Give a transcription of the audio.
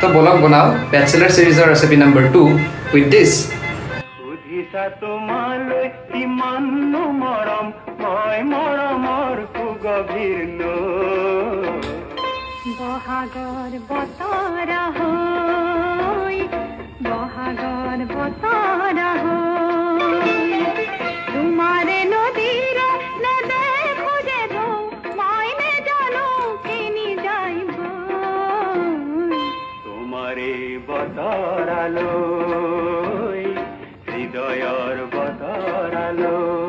তো বলক বনাও বেচেলাৰ সিৰিজৰ ৰেচিপি নম্বৰ 2 উইথ দিস সুধিছা তোমালৈ কিমান মৰম মই মৰমৰ সুগভীৰ বহাগৰ বতৰ হৈ বহাগৰ বতৰ হৈ তোমাৰে নদীৰ নেদেখো যে মই নেজানো কেনি যাইব তোমাৰে বতৰালৈ হৃদয়ৰ বতৰালৈ